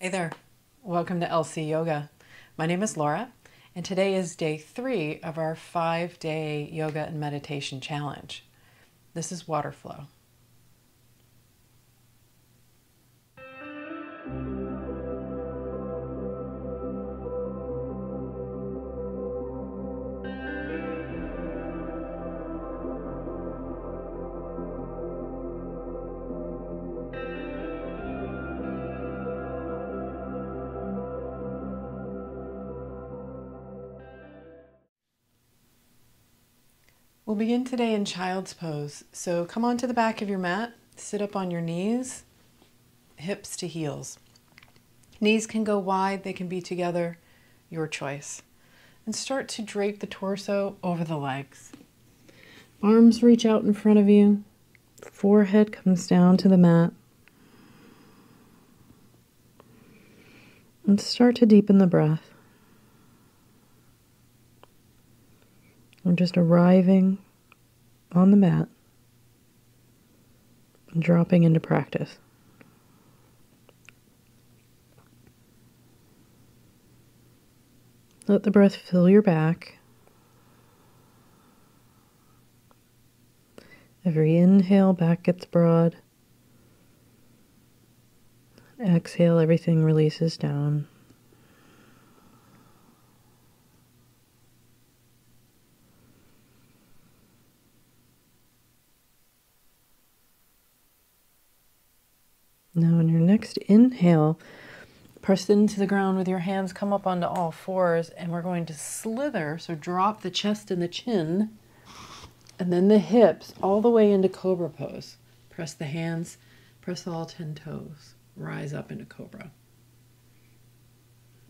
Hey there, welcome to LC Yoga. My name is Laura, and today is day 3 of our 5-day yoga and meditation challenge. This is water flow. We'll begin today in child's pose. So come onto the back of your mat, sit up on your knees, hips to heels. Knees can go wide, they can be together, your choice. And start to drape the torso over the legs. Arms reach out in front of you, forehead comes down to the mat. And start to deepen the breath. We're just arriving on the mat and dropping into practice. Let the breath fill your back. Every inhale, back gets broad. Exhale, everything releases down. Now on your next inhale, press into the ground with your hands, come up onto all fours, and we're going to slither, so drop the chest and the chin, and then the hips all the way into cobra pose. Press the hands, press all 10 toes, rise up into cobra.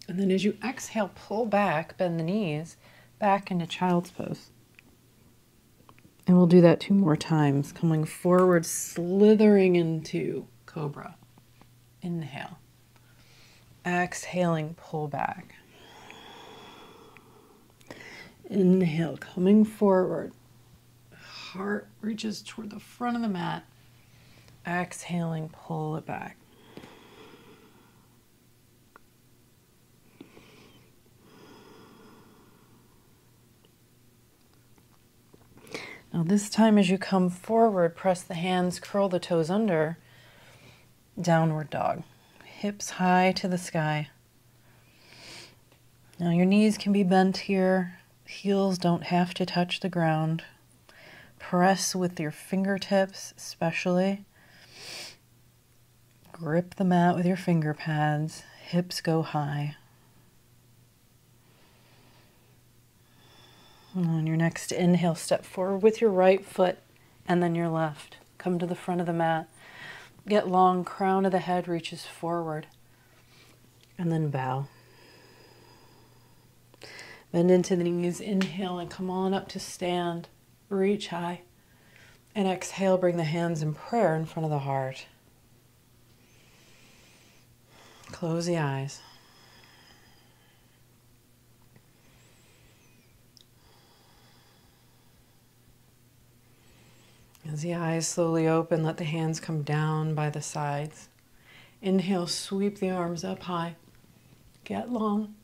And then as you exhale, pull back, bend the knees, back into child's pose. And we'll do that 2 more times, coming forward, slithering into cobra. Inhale. Exhaling, pull back. Inhale, coming forward. Heart reaches toward the front of the mat. Exhaling, pull it back. Now this time as you come forward, press the hands, curl the toes under, downward dog. Hips high to the sky. Now your knees can be bent here, heels don't have to touch the ground. Press with your fingertips especially. Grip the mat with your finger pads, hips go high. On your next inhale, step forward with your right foot and then your left. Come to the front of the mat. Get long, crown of the head reaches forward. And then bow. Bend into the knees, inhale and come on up to stand. Reach high. And exhale, bring the hands in prayer in front of the heart. Close the eyes. As the eyes slowly open, let the hands come down by the sides. Inhale, sweep the arms up high. Get long.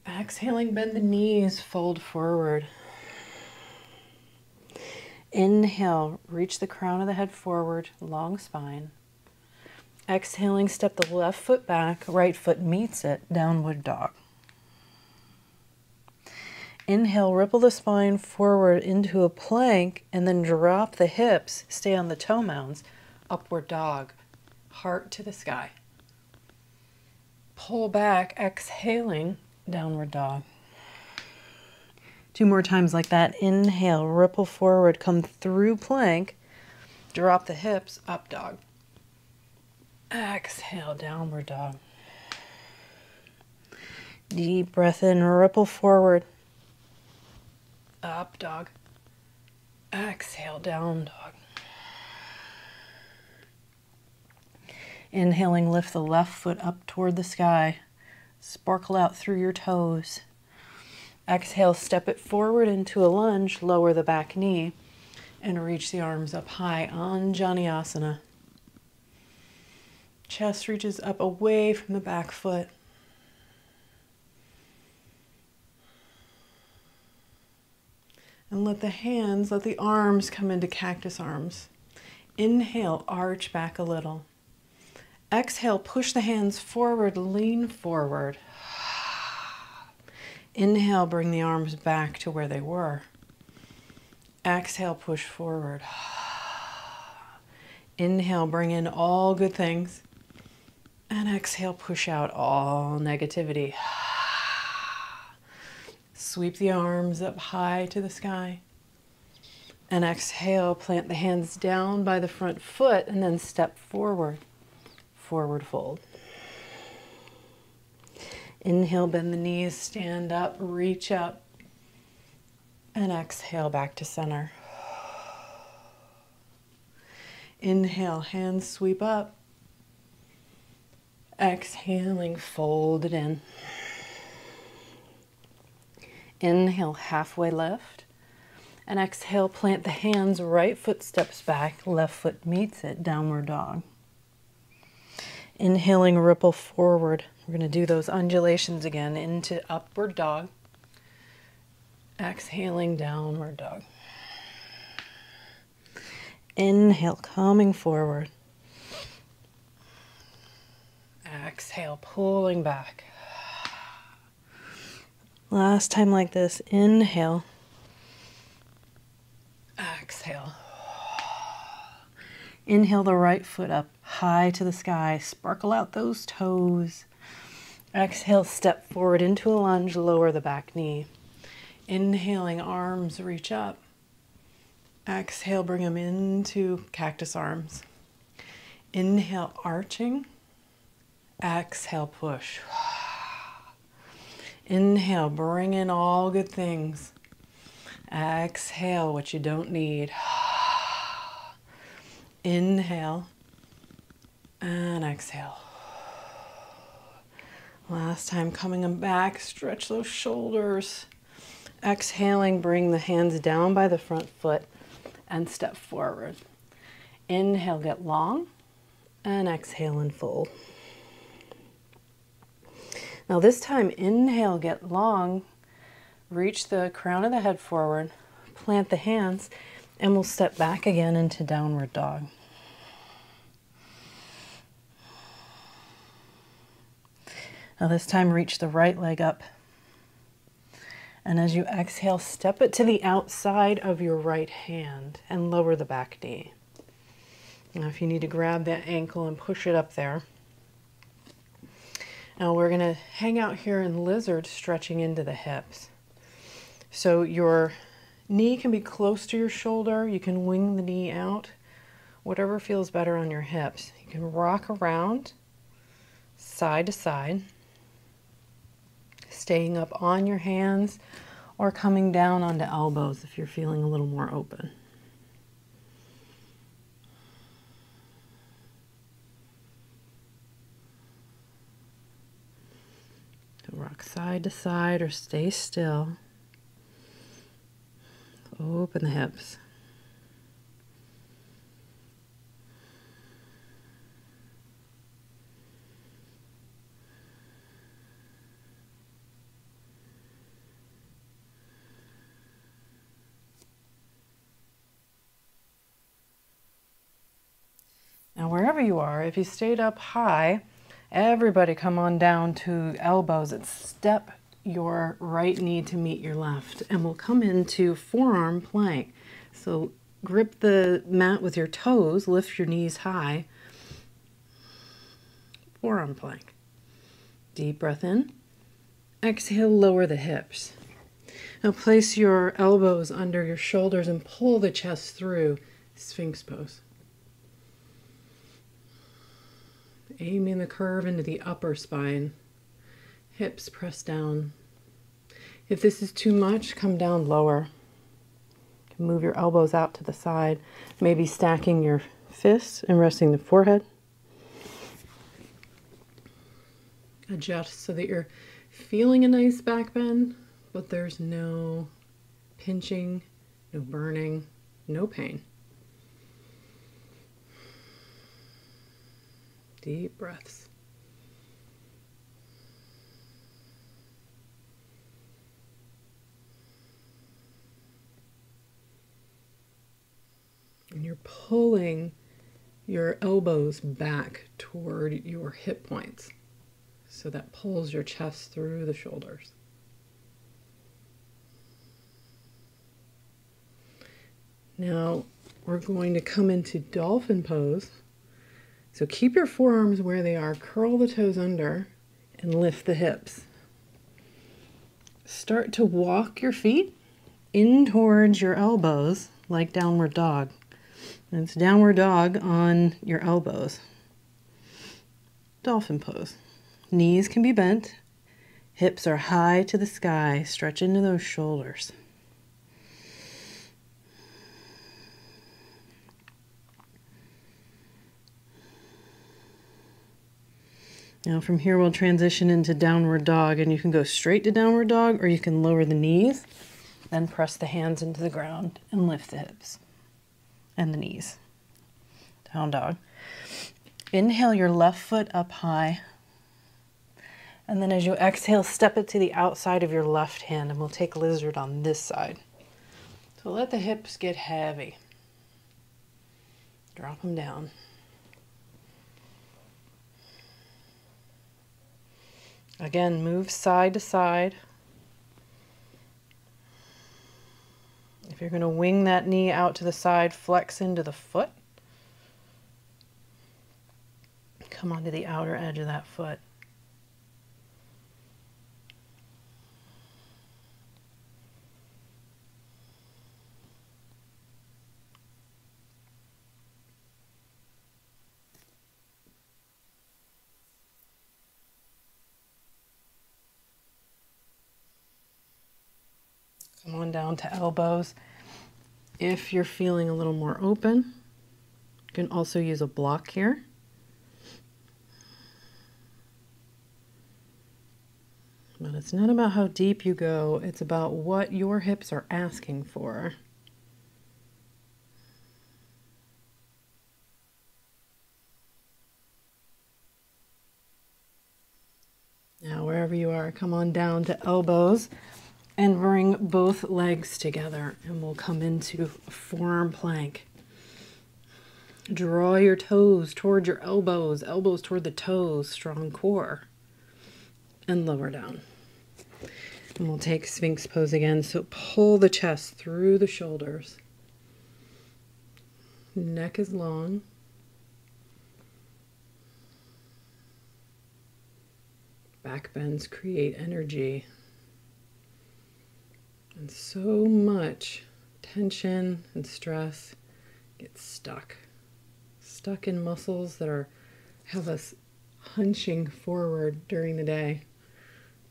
Exhaling, bend the knees, fold forward. Inhale, reach the crown of the head forward, long spine. Exhaling, step the left foot back, right foot meets it, downward dog. Inhale, ripple the spine forward into a plank and then drop the hips, stay on the toe mounds, upward dog, heart to the sky. Pull back, exhaling, downward dog. 2 more times like that. Inhale, ripple forward, come through plank, drop the hips, up dog. Exhale, downward dog. Deep breath in, ripple forward. Up dog. Exhale, down dog. Inhaling, lift the left foot up toward the sky. Sparkle out through your toes. Exhale, step it forward into a lunge, lower the back knee, and reach the arms up high, Anjaneyasana. Chest reaches up away from the back foot. And let the arms come into cactus arms. Inhale, arch back a little. Exhale, push the hands forward, lean forward. Inhale, bring the arms back to where they were. Exhale, push forward. Inhale, bring in all good things. And exhale, push out all negativity. Sweep the arms up high to the sky. And exhale, plant the hands down by the front foot and then step forward. Forward fold. Inhale, bend the knees, stand up, reach up. And exhale, back to center. Inhale, hands sweep up. Exhaling, fold it in. Inhale, halfway lift. And exhale, plant the hands, right foot steps back, left foot meets it, downward dog. Inhaling, ripple forward. We're going to do those undulations again into upward dog. Exhaling, downward dog. Inhale, coming forward. Exhale, pulling back. Last time like this, inhale. Exhale. Inhale the right foot up high to the sky. Sparkle out those toes. Exhale, step forward into a lunge, lower the back knee. Inhaling, arms reach up. Exhale, bring them into cactus arms. Inhale, arching. Exhale, push. Inhale, bring in all good things. Exhale, what you don't need. Inhale and exhale. Last time, coming back, stretch those shoulders. Exhaling, bring the hands down by the front foot and step forward. Inhale, get long, and exhale and fold. Now this time, inhale, get long, reach the crown of the head forward, plant the hands, and we'll step back again into downward dog. Now this time, reach the right leg up. And as you exhale, step it to the outside of your right hand and lower the back knee. Now if you need to grab that ankle and push it up there. Now we're going to hang out here in lizard, stretching into the hips. So your knee can be close to your shoulder. You can wing the knee out, whatever feels better on your hips. You can rock around side to side, staying up on your hands or coming down onto elbows if you're feeling a little more open. So rock side to side or stay still. Open the hips. Now wherever you are, if you stayed up high, everybody come on down to elbows and step your right knee to meet your left, and we'll come into forearm plank. So grip the mat with your toes, lift your knees high, forearm plank. Deep breath in, exhale, lower the hips. Now place your elbows under your shoulders and pull the chest through, Sphinx pose. Aiming the curve into the upper spine. Hips press down. If this is too much, come down lower. Move your elbows out to the side, maybe stacking your fists and resting the forehead. Adjust so that you're feeling a nice back bend, but there's no pinching, no burning, no pain. Deep breaths. And you're pulling your elbows back toward your hip points. So that pulls your chest through the shoulders. Now we're going to come into dolphin pose. So keep your forearms where they are, curl the toes under, and lift the hips. Start to walk your feet in towards your elbows like downward dog. And it's downward dog on your elbows. Dolphin pose. Knees can be bent. Hips are high to the sky. Stretch into those shoulders. Now from here we'll transition into downward dog, and you can go straight to downward dog or you can lower the knees, then press the hands into the ground and lift the hips and the knees. Down dog. Inhale your left foot up high, and then as you exhale, step it to the outside of your left hand, and we'll take lizard on this side. So let the hips get heavy. Drop them down. Again, move side to side. If you're going to wing that knee out to the side, flex into the foot. Come onto the outer edge of that foot. Come on down to elbows. If you're feeling a little more open, you can also use a block here. But it's not about how deep you go, it's about what your hips are asking for. Now, wherever you are, come on down to elbows and bring both legs together, and we'll come into forearm plank. Draw your toes toward your elbows, elbows toward the toes, strong core, and lower down. And we'll take Sphinx pose again. So pull the chest through the shoulders. Neck is long. Back bends create energy. And so much tension and stress gets stuck. Stuck in muscles that have us hunching forward during the day.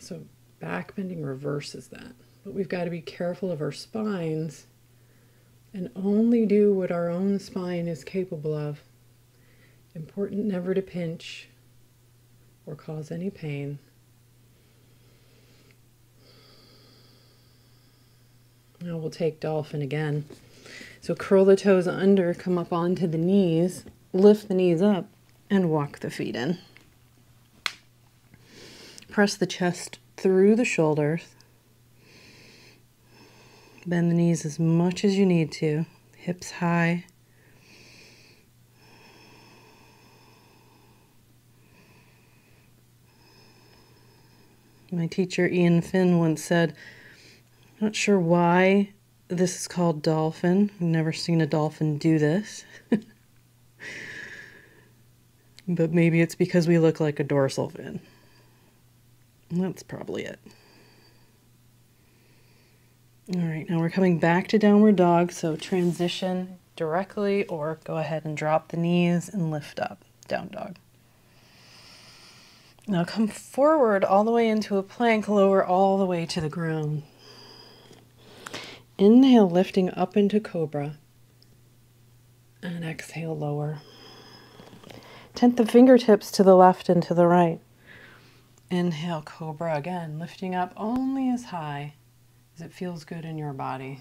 So back bending reverses that. But we've got to be careful of our spines and only do what our own spine is capable of. Important never to pinch or cause any pain. Now we'll take dolphin again. So curl the toes under, come up onto the knees, lift the knees up, and walk the feet in. Press the chest through the shoulders. Bend the knees as much as you need to. Hips high. My teacher Ian Finn once said, "Not sure why this is called dolphin. I've never seen a dolphin do this. But maybe it's because we look like a dorsal fin." That's probably it. All right, now we're coming back to downward dog, so transition directly or go ahead and drop the knees and lift up, down dog. Now come forward all the way into a plank, lower all the way to the ground. Inhale, lifting up into cobra, and exhale, lower. Tent the fingertips to the left and to the right. Inhale, cobra again, lifting up only as high as it feels good in your body.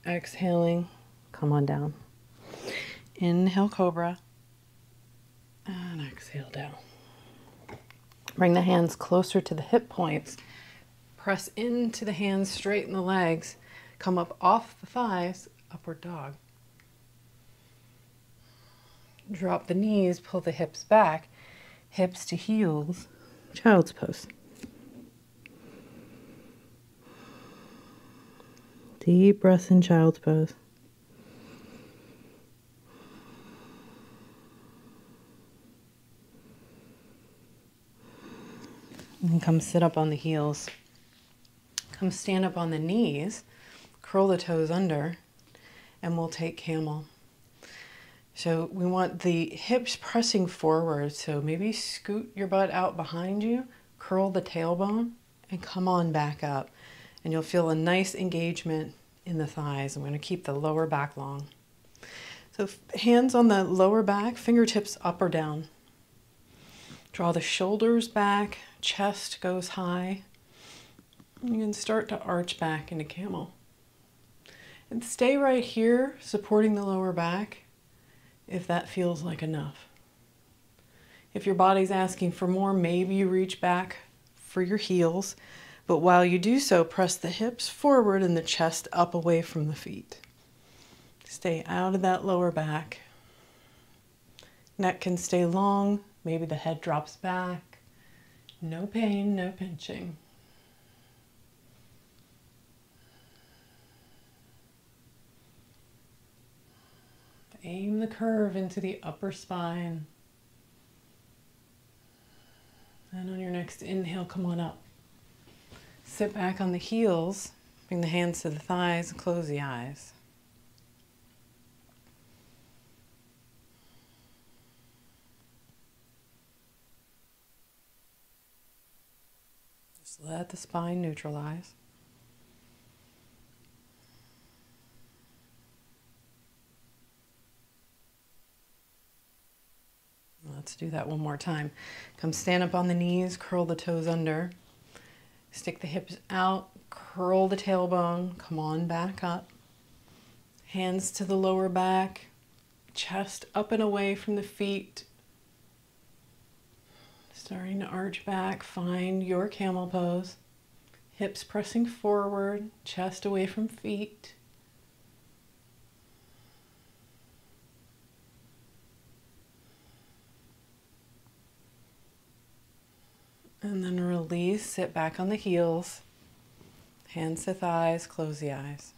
Exhaling, come on down. Inhale, cobra, And exhale down. Bring the hands closer to the hip points. Press into the hands, straighten the legs. Come up off the thighs, upward dog. Drop the knees, pull the hips back, hips to heels, child's pose. Deep breath in child's pose. And come sit up on the heels. Come stand up on the knees, curl the toes under, and we'll take camel. So we want the hips pressing forward, so maybe scoot your butt out behind you, curl the tailbone, and come on back up. And you'll feel a nice engagement in the thighs. I'm going to keep the lower back long. So hands on the lower back, fingertips up or down. Draw the shoulders back, chest goes high. You can start to arch back into camel. And stay right here, supporting the lower back, if that feels like enough. If your body's asking for more, maybe you reach back for your heels, but while you do so, press the hips forward and the chest up away from the feet. Stay out of that lower back. Neck can stay long, maybe the head drops back. No pain, no pinching. Aim the curve into the upper spine. And on your next inhale, come on up. Sit back on the heels, bring the hands to the thighs, and close the eyes. Just let the spine neutralize. Let's do that one more time. Come stand up on the knees, curl the toes under. Stick the hips out, curl the tailbone, come on back up. Hands to the lower back, chest up and away from the feet. Starting to arch back, find your camel pose. Hips pressing forward, chest away from feet. And then release, sit back on the heels, hands to thighs, close the eyes.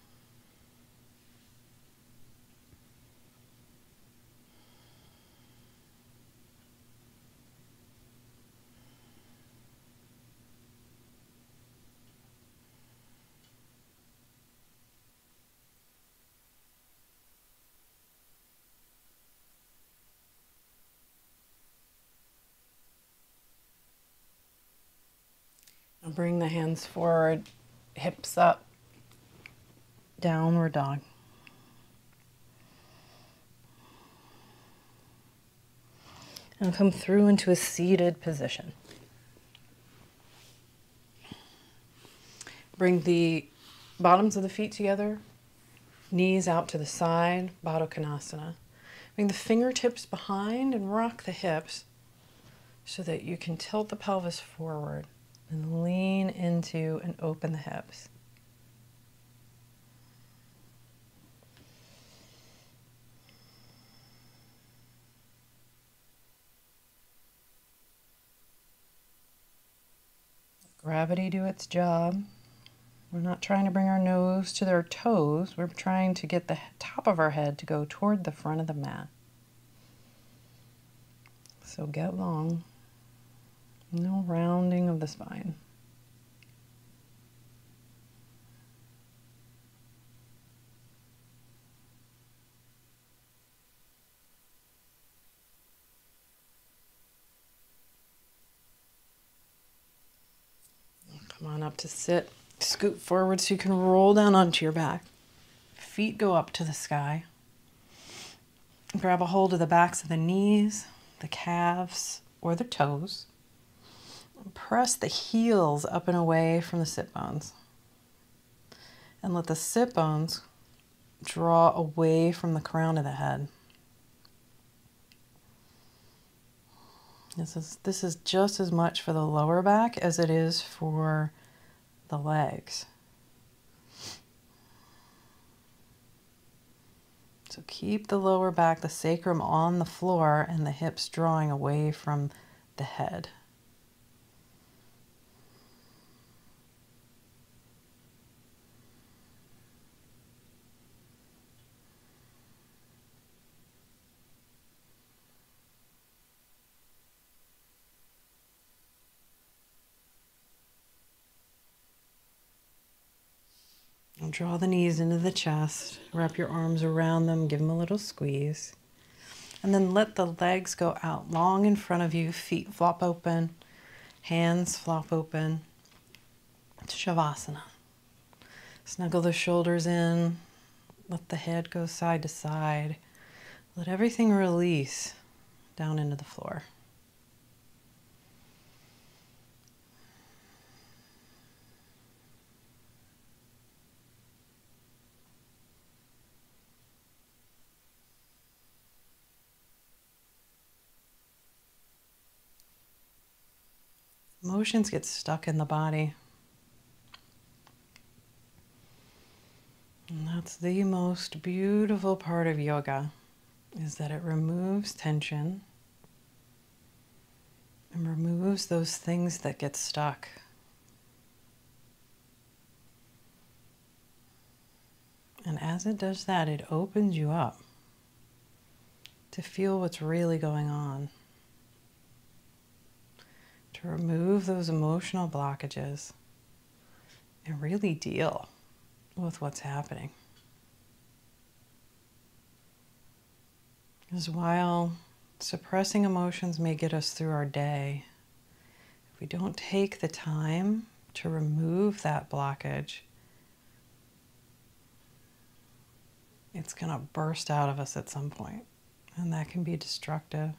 Now bring the hands forward, hips up, downward dog. And come through into a seated position. Bring the bottoms of the feet together, knees out to the side, Baddha Konasana. Bring the fingertips behind and rock the hips so that you can tilt the pelvis forward and lean into and open the hips. Gravity do its job. We're not trying to bring our nose to their toes. We're trying to get the top of our head to go toward the front of the mat. So get long. No rounding of the spine. Come on up to sit. Scoot forward so you can roll down onto your back. Feet go up to the sky. Grab a hold of the backs of the knees, the calves, or the toes. Press the heels up and away from the sit bones. And let the sit bones draw away from the crown of the head. This is just as much for the lower back as it is for the legs. So keep the lower back, the sacrum on the floor, and the hips drawing away from the head. And draw the knees into the chest, wrap your arms around them, give them a little squeeze. And then let the legs go out long in front of you, feet flop open, hands flop open. Shavasana. Snuggle the shoulders in, let the head go side to side. Let everything release down into the floor. Emotions get stuck in the body. And that's the most beautiful part of yoga, is that it removes tension and removes those things that get stuck. And as it does that, it opens you up to feel what's really going on, to remove those emotional blockages and really deal with what's happening. Because while suppressing emotions may get us through our day, if we don't take the time to remove that blockage, it's going to burst out of us at some point, and that can be destructive.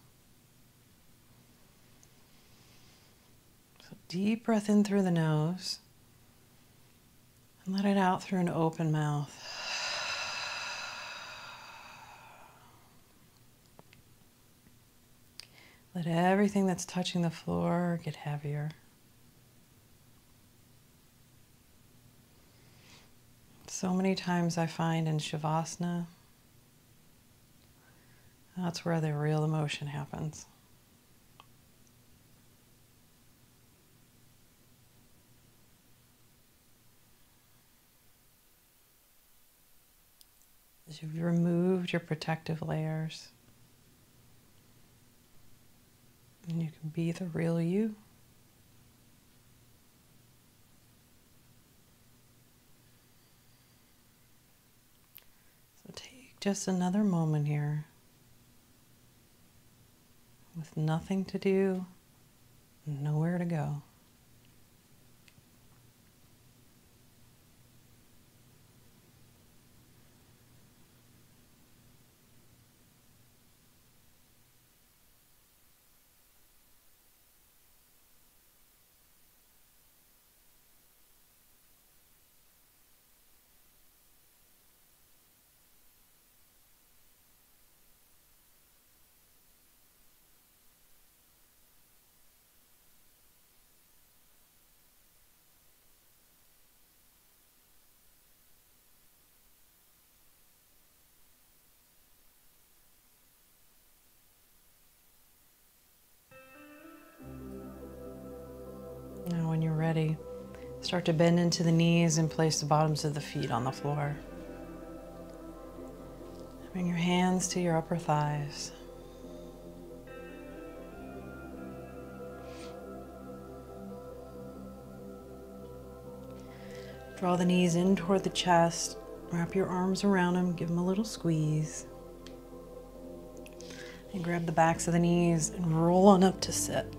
So deep breath in through the nose and let it out through an open mouth. Let everything that's touching the floor get heavier. So many times I find in Shavasana, that's where the real emotion happens. As you've removed your protective layers, and you can be the real you. So take just another moment here with nothing to do, nowhere to go. Now when you're ready, start to bend into the knees and place the bottoms of the feet on the floor. Bring your hands to your upper thighs. Draw the knees in toward the chest. Wrap your arms around them, give them a little squeeze. And grab the backs of the knees and roll on up to sit.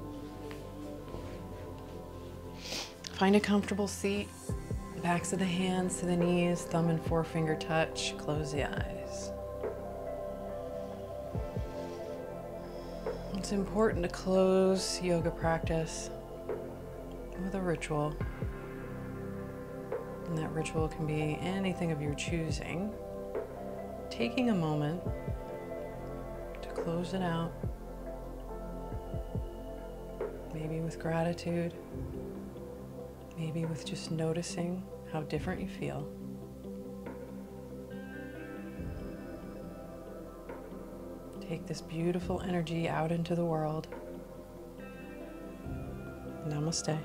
Find a comfortable seat. Backs of the hands to the knees, thumb and forefinger touch. Close the eyes. It's important to close yoga practice with a ritual. And that ritual can be anything of your choosing. Taking a moment to close it out maybe with gratitude, maybe with just noticing how different you feel. Take this beautiful energy out into the world. Namaste.